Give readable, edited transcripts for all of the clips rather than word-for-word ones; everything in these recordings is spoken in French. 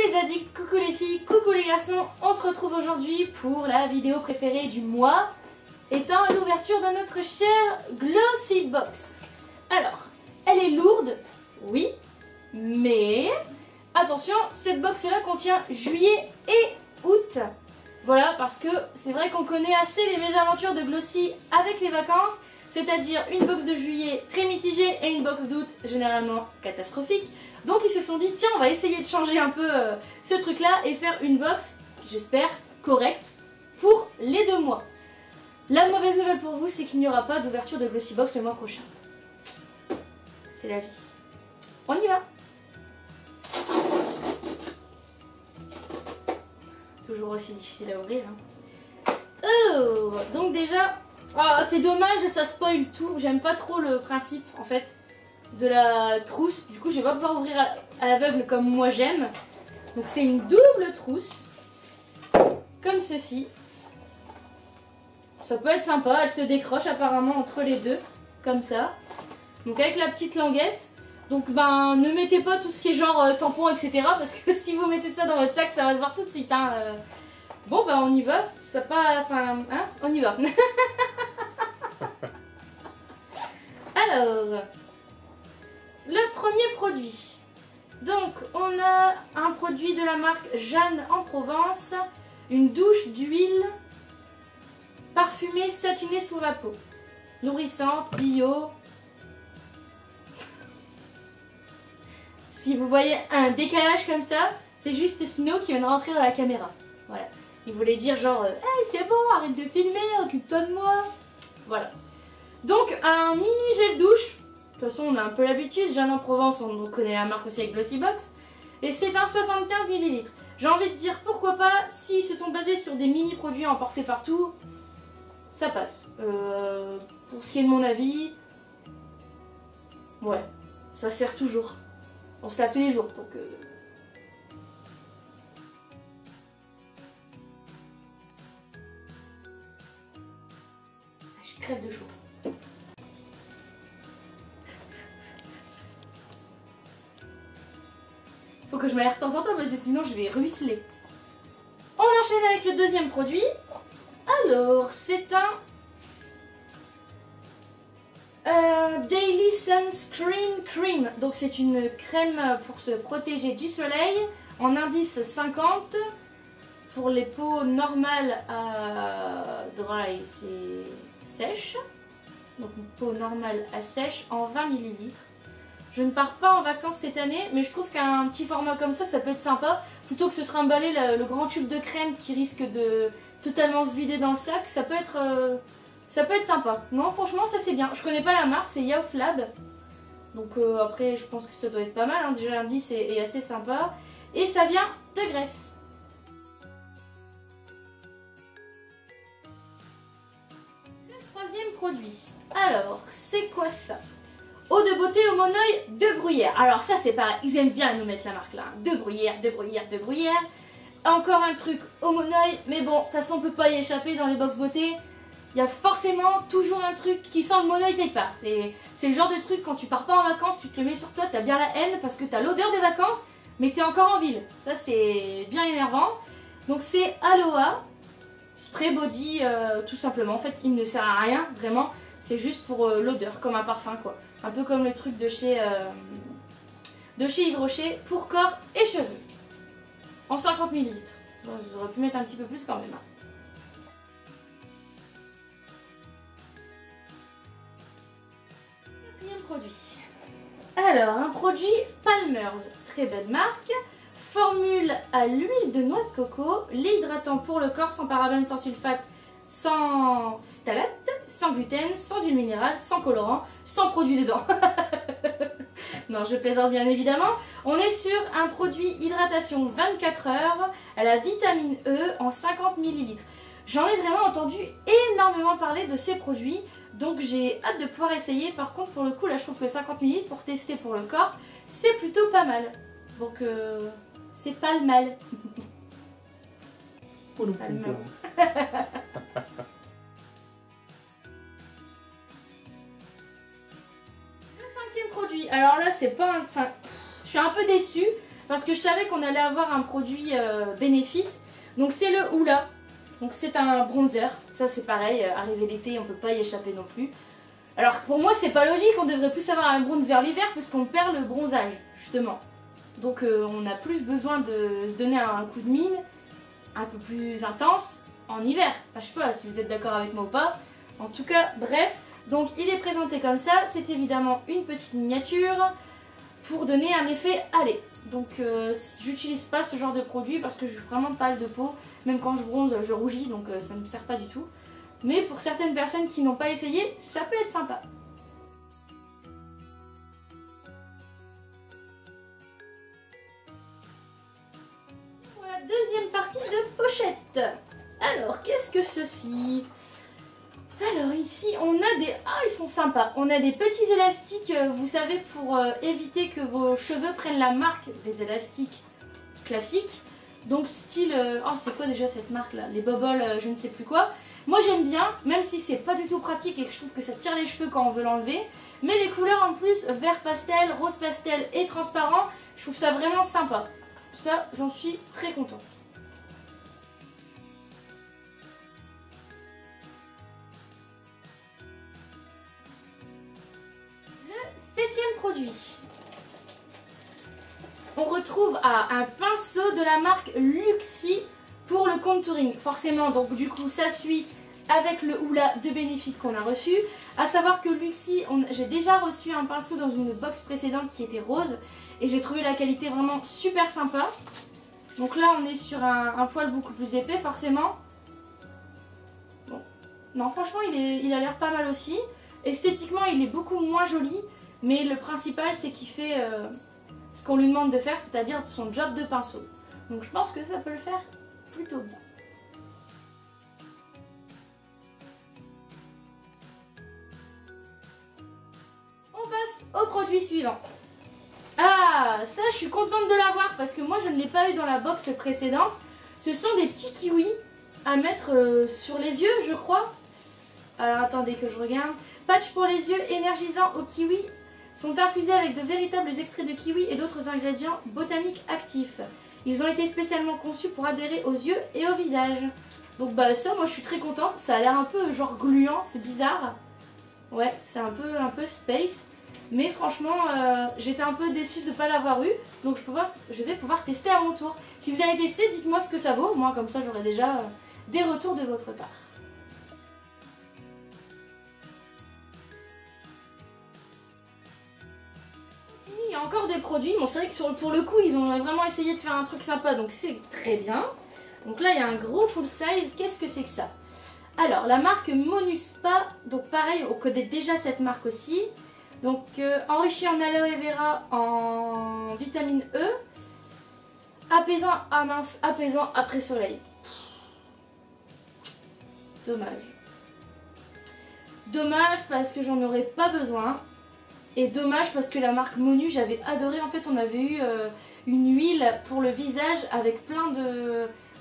les addicts, coucou les filles, coucou les garçons. On se retrouve aujourd'hui pour la vidéo préférée du mois, étant l'ouverture de notre chère Glossy Box. Alors, elle est lourde, oui, mais attention, cette box là contient juillet et août. Voilà, parce que c'est vrai qu'on connaît assez les mésaventures de Glossy avec les vacances, c'est-à-dire une box de juillet très mitigée et une box d'août généralement catastrophique. Donc ils se sont dit, tiens, on va essayer de changer un peu ce truc-là et faire une box, j'espère, correcte pour les 2 mois. La mauvaise nouvelle pour vous, c'est qu'il n'y aura pas d'ouverture de Glossy Box le mois prochain. C'est la vie. On y va. Toujours aussi difficile à ouvrir. Hein. Oh, donc déjà, oh, c'est dommage, ça spoil tout. J'aime pas trop le principe en fait de la trousse. Du coup, je vais pas pouvoir ouvrir à l'aveugle comme moi j'aime. Donc c'est une double trousse, comme ceci. Ça peut être sympa. Elle se décroche apparemment entre les deux, comme ça. Donc avec la petite languette. Donc ben ne mettez pas tout ce qui est genre tampon etc. Parce que si vous mettez ça dans votre sac, ça va se voir tout de suite. Hein. Bon ben on y va. Ça pas. Enfin hein, on y va. Alors, le premier produit. Donc on a un produit de la marque Jeanne en Provence. Une douche d'huile parfumée satinée sur la peau. Nourrissante, bio. Si vous voyez un décalage comme ça, c'est juste Sino qui vient de rentrer dans la caméra. Voilà. Il voulait dire genre hey, c'est bon, arrête de filmer, occupe-toi de moi. Voilà. Donc un mini gel douche. De toute façon on a un peu l'habitude. Jeanne en Provence, on connaît la marque aussi avec Glossy Box. Et c'est un 75 ml. J'ai envie de dire pourquoi pas, s'ils se sont basés sur des mini produits à emporter partout, ça passe. Pour ce qui est de mon avis, ouais, ça sert toujours. On se lave tous les jours, donc... Je crève de chaud. Faut que je m'aère de temps en temps, parce que sinon je vais ruisseler. On enchaîne avec le deuxième produit. Alors, c'est un... Daily Sunscreen Cream. Donc c'est une crème pour se protéger du soleil en indice 50. Pour les peaux normales à dry, c'est sèche. Donc une peau normale à sèche en 20 ml. Je ne pars pas en vacances cette année, mais je trouve qu'un petit format comme ça peut être sympa. Plutôt que se trimballer le grand tube de crème qui risque de totalement se vider dans le sac, ça peut être sympa. Non, franchement, ça c'est bien. Je connais pas la marque, c'est Yaoflab. Donc après, je pense que ça doit être pas mal. Hein. Déjà, l'indice est assez sympa. Et ça vient de Grèce. Le troisième produit. Alors, c'est quoi ça? Eau de beauté au monoeil de Bruyère. Alors ça, c'est pareil. Ils aiment bien nous mettre la marque là. De Bruyère, de Bruyère, de Bruyère. Encore un truc au monoeil. Mais bon, de toute façon, on peut pas y échapper dans les box beauté. Il y a forcément toujours un truc qui sent le monoeil quelque part. C'est le genre de truc, quand tu pars pas en vacances, tu te le mets sur toi, t'as bien la haine parce que t'as l'odeur des vacances, mais t'es encore en ville. Ça, c'est bien énervant. Donc c'est Aloha Spray Body, tout simplement. En fait, il ne sert à rien, vraiment. C'est juste pour l'odeur, comme un parfum, quoi. Un peu comme le truc de chez Yves Rocher pour corps et cheveux. En 50 ml. Bon, j'aurais pu mettre un petit peu plus quand même. Hein. Produit. Alors, un produit Palmer's, très belle marque, formule à l'huile de noix de coco, lait hydratant pour le corps, sans parabènes, sans sulfate, sans phtalate, sans gluten, sans huile minérale, sans colorant, sans produit dedans. Non, je plaisante bien évidemment. On est sur un produit hydratation 24 heures à la vitamine E en 50 ml. J'en ai vraiment entendu énormément parler de ces produits. Donc j'ai hâte de pouvoir essayer. Par contre, pour le coup, là, je trouve que 50 ml pour tester pour le corps, c'est plutôt pas mal. Donc, c'est pas le mal. Pas le mal. Le cinquième produit. Alors là, c'est pas un... Enfin, je suis un peu déçue parce que je savais qu'on allait avoir un produit Benefit. Donc c'est le Hoola. Donc c'est un bronzer. Ça c'est pareil, arrivé l'été, on peut pas y échapper non plus. Alors pour moi c'est pas logique, on devrait plus avoir un bronzer l'hiver parce qu'on perd le bronzage, justement. Donc on a plus besoin de donner un coup de mine un peu plus intense en hiver. Enfin, je sais pas si vous êtes d'accord avec moi ou pas. En tout cas, bref. Donc il est présenté comme ça. C'est évidemment une petite miniature pour donner un effet allé. Donc j'utilise pas ce genre de produit parce que je suis vraiment pâle de peau. Même quand je bronze, je rougis, donc ça ne me sert pas du tout. Mais pour certaines personnes qui n'ont pas essayé, ça peut être sympa. Voilà, deuxième partie de pochette. Alors, qu'est-ce que ceci? Alors ici, on a des... Ah, ils sont sympas. On a des petits élastiques, vous savez, pour éviter que vos cheveux prennent la marque des élastiques classiques. Donc style... Oh, c'est quoi déjà cette marque-là? Les Bubble, je ne sais plus quoi. Moi j'aime bien, même si c'est pas du tout pratique et que je trouve que ça tire les cheveux quand on veut l'enlever. Mais les couleurs en plus, vert pastel, rose pastel et transparent, je trouve ça vraiment sympa. Ça, j'en suis très contente. Le septième produit. On retrouve un pinceau de la marque Luxie pour le contouring. Forcément, donc du coup, ça suit avec le Hoola de Benefit qu'on a reçu. A savoir que Luxie, j'ai déjà reçu un pinceau dans une box précédente qui était rose. Et j'ai trouvé la qualité vraiment super sympa. Donc là, on est sur un poil beaucoup plus épais, forcément. Bon. Non, franchement, il a l'air pas mal aussi. Esthétiquement, il est beaucoup moins joli. Mais le principal, c'est qu'il fait ce qu'on lui demande de faire, c'est-à-dire son job de pinceau. Donc je pense que ça peut le faire plutôt bien. On passe au produit suivant. Ah, ça je suis contente de l'avoir parce que moi je ne l'ai pas eu dans la box précédente. Ce sont des petits kiwis à mettre sur les yeux, je crois. Alors attendez que je regarde. Patch pour les yeux énergisant au kiwi sont infusés avec de véritables extraits de kiwi et d'autres ingrédients botaniques actifs. Ils ont été spécialement conçus pour adhérer aux yeux et au visage. Donc bah ça, moi je suis très contente. Ça a l'air un peu genre gluant, c'est bizarre. Ouais, c'est un peu space. Mais franchement, j'étais un peu déçue de ne pas l'avoir eu. Donc je vais pouvoir tester à mon tour. Si vous avez testé, dites-moi ce que ça vaut. Moi comme ça, j'aurai déjà des retours de votre part. Il y a encore des produits. Bon, c'est vrai que pour le coup, ils ont vraiment essayé de faire un truc sympa. Donc c'est très bien. Donc là, il y a un gros full size. Qu'est-ce que c'est que ça? Alors, la marque Monuspa. Donc pareil, on connaît déjà cette marque aussi. Donc enrichi en aloe vera, en vitamine E, apaisant à mince, apaisant après soleil. Dommage. Dommage parce que j'en aurais pas besoin. Et dommage parce que la marque Monu, j'avais adoré. En fait, on avait eu une huile pour le visage avec plein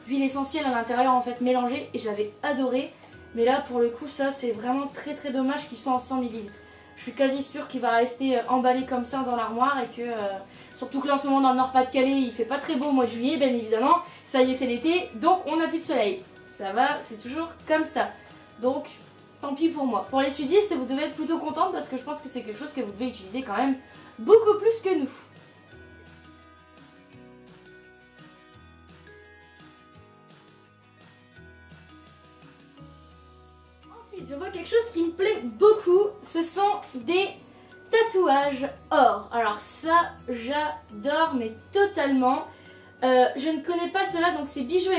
d'huile essentielle à l'intérieur en fait mélangée et j'avais adoré. Mais là, pour le coup, ça c'est vraiment très très dommage qu'ils soient en 100 ml. Je suis quasi sûre qu'il va rester emballé comme ça dans l'armoire et que, surtout que là en ce moment dans le Nord-Pas-de-Calais, il fait pas très beau au mois de juillet, bien évidemment. Ça y est, c'est l'été, donc on n'a plus de soleil. Ça va, c'est toujours comme ça. Donc, tant pis pour moi. Pour les sudistes, vous devez être plutôt contente parce que je pense que c'est quelque chose que vous devez utiliser quand même beaucoup plus que nous. Je vois quelque chose qui me plaît beaucoup, ce sont des tatouages or. Alors ça, j'adore, mais totalement. Je ne connais pas cela, donc c'est bijoux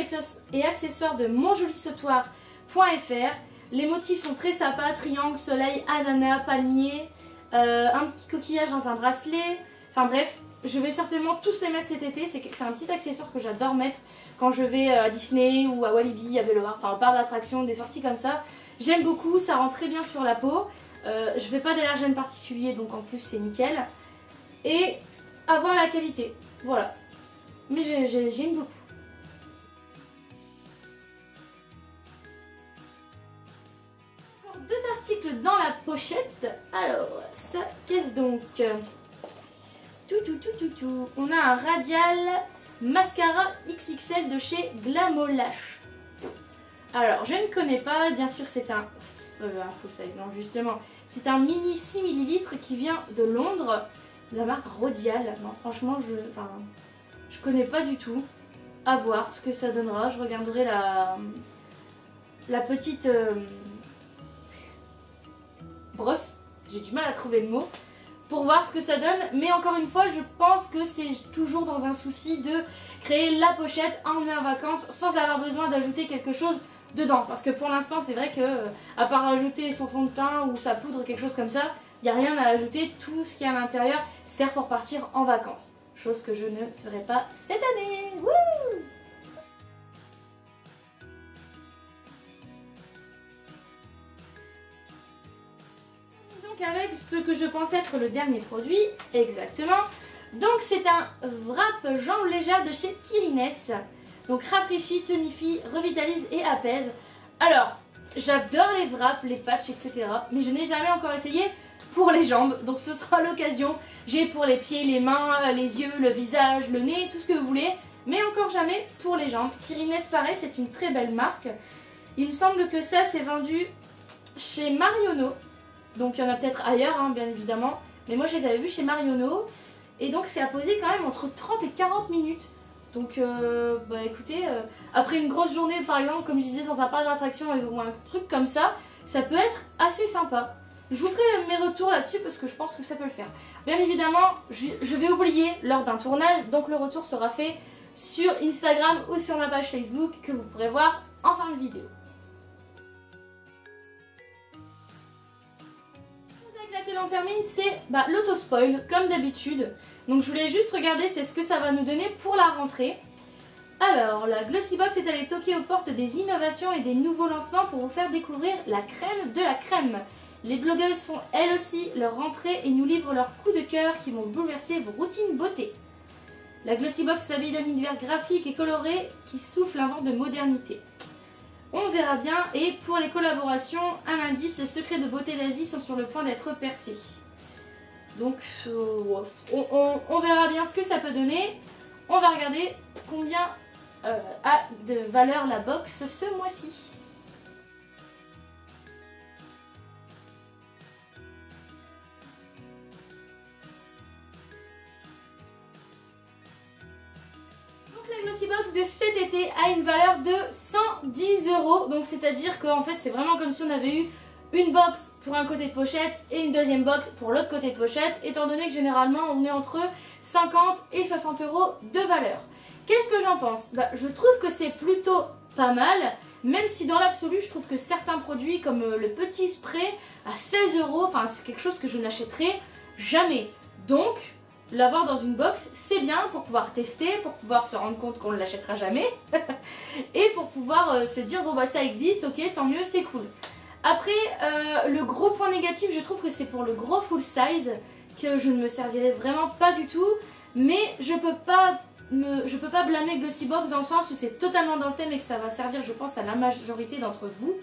et accessoires de monjolisautoir.fr. Les motifs sont très sympas, triangle, soleil, ananas, palmier, un petit coquillage dans un bracelet. Enfin bref, je vais certainement tous les mettre cet été. C'est un petit accessoire que j'adore mettre quand je vais à Disney ou à Walibi, à Belloir, enfin au parc d'attractions, des sorties comme ça. J'aime beaucoup, ça rend très bien sur la peau. Je fais pas d'allergène particulier, donc en plus c'est nickel. Et avoir la qualité, voilà. Mais j'aime beaucoup. Encore deux articles dans la pochette. Alors, ça, qu'est-ce donc? On a un Radial Mascara XXL de chez Glamolash. Alors, je ne connais pas, bien sûr c'est un full size, non justement. C'est un mini 6 ml qui vient de Londres, de la marque Rodial. Non, franchement, je connais pas du tout. À voir ce que ça donnera. Je regarderai la petite brosse. J'ai du mal à trouver le mot. Pour voir ce que ça donne. Mais encore une fois, je pense que c'est toujours dans un souci de créer la pochette emmener en vacances sans avoir besoin d'ajouter quelque chose dedans. Parce que pour l'instant, c'est vrai que à part ajouter son fond de teint ou sa poudre, quelque chose comme ça, il n'y a rien à ajouter. Tout ce qui est à l'intérieur sert pour partir en vacances. Chose que je ne ferai pas cette année. Wouh! Donc avec ce que je pense être le dernier produit, exactement. Donc c'est un wrap jambes légères de chez Kirines. Donc rafraîchit, tonifie, revitalise et apaise. Alors, j'adore les wraps, les patchs, etc. Mais je n'ai jamais encore essayé pour les jambes. Donc ce sera l'occasion. J'ai pour les pieds, les mains, les yeux, le visage, le nez, tout ce que vous voulez. Mais encore jamais pour les jambes. Kirines, pareil, c'est une très belle marque. Il me semble que ça, c'est vendu chez Marionneau. Donc il y en a peut-être ailleurs, hein, bien évidemment. Mais moi, je les avais vus chez Marionneau. Et donc c'est à poser quand même entre 30 et 40 minutes. Donc bah écoutez, après une grosse journée par exemple, comme je disais dans un parc d'attractions ou un truc comme ça, ça peut être assez sympa. Je vous ferai mes retours là-dessus parce que je pense que ça peut le faire. Bien évidemment, je vais oublier lors d'un tournage, donc le retour sera fait sur Instagram ou sur ma page Facebook que vous pourrez voir en fin de vidéo. Avec laquelle on termine, c'est l'auto-spoil comme d'habitude. Donc je voulais juste regarder c'est ce que ça va nous donner pour la rentrée. Alors, la Glossybox est allée toquer aux portes des innovations et des nouveaux lancements pour vous faire découvrir la crème de la crème. Les blogueuses font elles aussi leur rentrée et nous livrent leurs coups de cœur qui vont bouleverser vos routines beauté. La Glossybox s'habille d'un univers graphique et coloré qui souffle un vent de modernité. On verra bien, et pour les collaborations, un indice, les secrets de beauté d'Asie sont sur le point d'être percés. Donc on verra bien ce que ça peut donner. On va regarder combien a de valeur la box ce mois-ci. Donc la Glossybox de cet été a une valeur de 110 €. Donc c'est à dire qu'en fait c'est vraiment comme si on avait eu une box pour un côté de pochette et une deuxième box pour l'autre côté de pochette, étant donné que généralement on est entre 50 et 60 € de valeur. Qu'est-ce que j'en pense? Je trouve que c'est plutôt pas mal, même si dans l'absolu je trouve que certains produits comme le petit spray à 16 €, enfin c'est quelque chose que je n'achèterai jamais. Donc l'avoir dans une box c'est bien pour pouvoir tester, pour pouvoir se rendre compte qu'on ne l'achètera jamais et pour pouvoir se dire bon bah ça existe, ok tant mieux, c'est cool. Après, le gros point négatif, je trouve que c'est pour le gros full size que je ne me servirai vraiment pas du tout. Mais je peux pas blâmer Glossybox dans le sens où c'est totalement dans le thème et que ça va servir, je pense, à la majorité d'entre vous.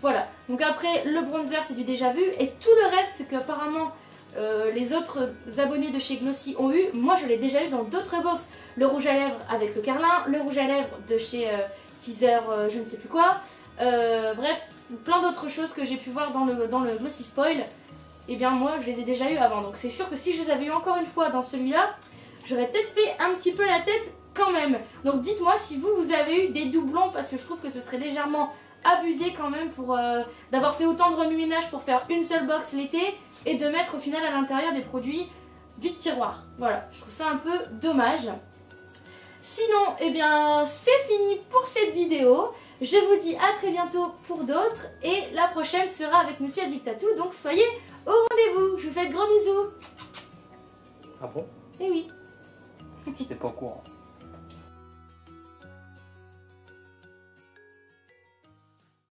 Voilà. Donc après, le bronzer, c'est du déjà vu. Et tout le reste qu'apparemment les autres abonnés de chez Glossy ont eu, moi je l'ai déjà eu dans d'autres box. Le rouge à lèvres avec le carlin, le rouge à lèvres de chez Teaser, je ne sais plus quoi. Bref, plein d'autres choses que j'ai pu voir dans le Glossy Spoil, et bien moi je les ai déjà eu avant. Donc c'est sûr que si je les avais eu encore une fois dans celui-là, j'aurais peut-être fait un petit peu la tête quand même. Donc dites-moi si vous avez eu des doublons, parce que je trouve que ce serait légèrement abusé quand même pour d'avoir fait autant de remue-ménage pour faire une seule box l'été et de mettre au final à l'intérieur des produits vide tiroir. Voilà, je trouve ça un peu dommage. Sinon, eh bien c'est fini pour cette vidéo. Je vous dis à très bientôt pour d'autres et la prochaine sera avec Monsieur Addictatou, donc soyez au rendez-vous. Je vous fais de gros bisous. Ah bon? Eh oui. J'étais pas au courant.